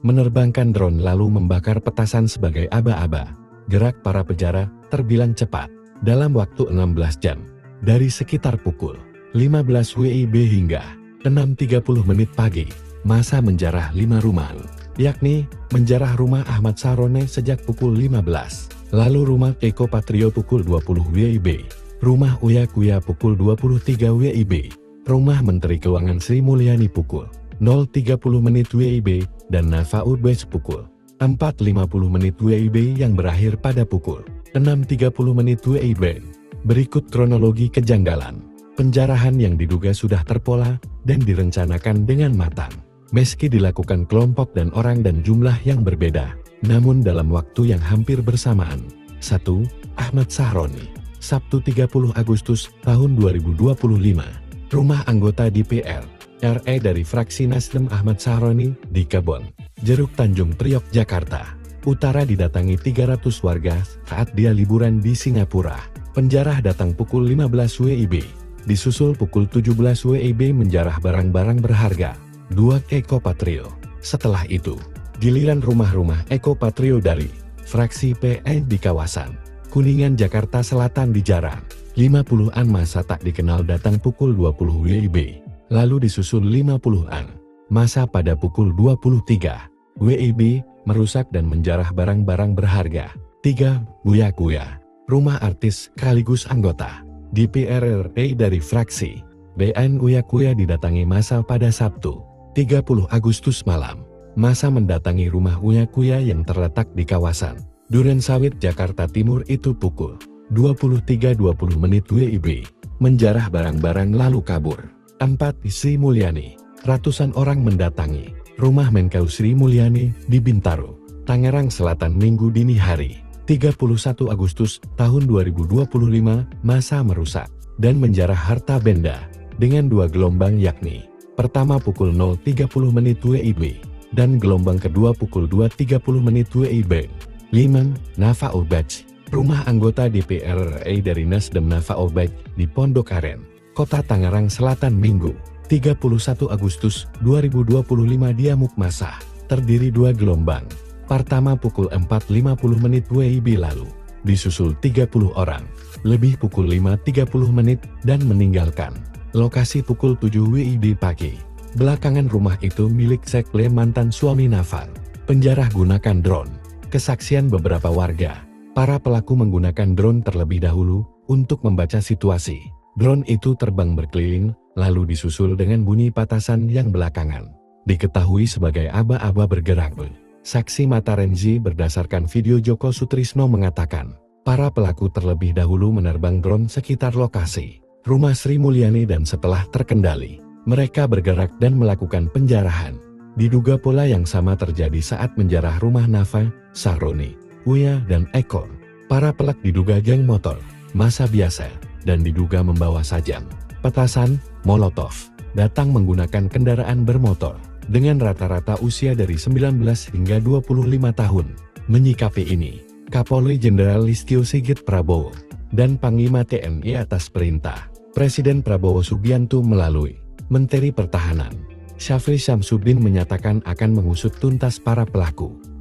menerbangkan drone lalu membakar petasan sebagai aba-aba. Gerak para penjara terbilang cepat, dalam waktu 16 jam, dari sekitar pukul 15 WIB hingga 6.30 menit pagi, masa menjarah 5 rumah, yakni menjarah rumah Ahmad Sahroni sejak pukul 15, lalu rumah Eko Patrio pukul 20 WIB, rumah Uya Kuya pukul 23 WIB, rumah Menteri Keuangan Sri Mulyani pukul 0.30 menit WIB, dan Nafa Urbach pukul 4.50 menit WIB yang berakhir pada pukul 6.30 menit WIB. Berikut kronologi kejanggalan penjarahan yang diduga sudah terpola dan direncanakan dengan matang. Meski dilakukan kelompok dan orang dan jumlah yang berbeda, namun dalam waktu yang hampir bersamaan. 1. Ahmad Sahroni, Sabtu 30 Agustus tahun 2025. Rumah anggota DPR RI dari fraksi Nasdem Ahmad Sahroni di Kebon Jeruk Tanjung Priok, Jakarta Utara didatangi 300 warga saat dia liburan di Singapura. Penjarah datang pukul 15 WIB, disusul pukul 17 WIB menjarah barang-barang berharga 2 Eko Patrio. Setelah itu, giliran rumah-rumah Eko Patrio dari fraksi PN di kawasan Kuningan, Jakarta Selatan dijarah. 50-an masa tak dikenal datang pukul 20 WIB, lalu disusul 50-an masa pada pukul 23 WIB merusak dan menjarah barang-barang berharga. 3. Uya Kuya, rumah artis sekaligus anggota DPR RI dari fraksi BN Uya Kuya didatangi massa pada Sabtu 30 Agustus malam. Massa mendatangi rumah Uya Kuya yang terletak di kawasan Durensawit, Jakarta Timur itu pukul 23.20 menit WIB, menjarah barang-barang lalu kabur. 4. Sri Mulyani, ratusan orang mendatangi rumah Menkeu Sri Mulyani di Bintaro, Tangerang Selatan Minggu dini hari 31 Agustus tahun 2025. Massa merusak dan menjarah harta benda dengan 2 gelombang, yakni pertama pukul 0.30 menit WIB dan gelombang kedua pukul 2.30 menit WIB. 5. Nafa Urbach, rumah anggota DPR RI dari Nasdem Nafa Urbach di Pondok Aren, Kota Tangerang Selatan Minggu 31 Agustus 2025. Diamuk massa terdiri 2 gelombang. Pertama pukul 4.50 menit WIB lalu disusul 30 orang lebih pukul 5.30 menit dan meninggalkan lokasi pukul 7 WIB pagi. Belakangan rumah itu milik Sekle mantan suami Nafa. Penjarah gunakan drone. Kesaksian beberapa warga, para pelaku menggunakan drone terlebih dahulu untuk membaca situasi. Drone itu terbang berkeliling, lalu disusul dengan bunyi petasan yang belakangan diketahui sebagai aba-aba bergerak. Saksi mata Renzi berdasarkan video Joko Sutrisno mengatakan, para pelaku terlebih dahulu menerbang drone sekitar lokasi rumah Sri Mulyani dan setelah terkendali, mereka bergerak dan melakukan penjarahan. Diduga pola yang sama terjadi saat menjarah rumah Nafa, Sahroni, Uya, dan Eko. Para pelak diduga geng motor, massa biasa, dan diduga membawa sajen, petasan, molotov, datang menggunakan kendaraan bermotor, dengan rata-rata usia dari 19 hingga 25 tahun. Menyikapi ini, Kapolri Jenderal Listio Sigit Prabowo dan Panglima TNI atas perintah Presiden Prabowo Subianto melalui Menteri Pertahanan Syafri Syamsuddin menyatakan akan mengusut tuntas para pelaku.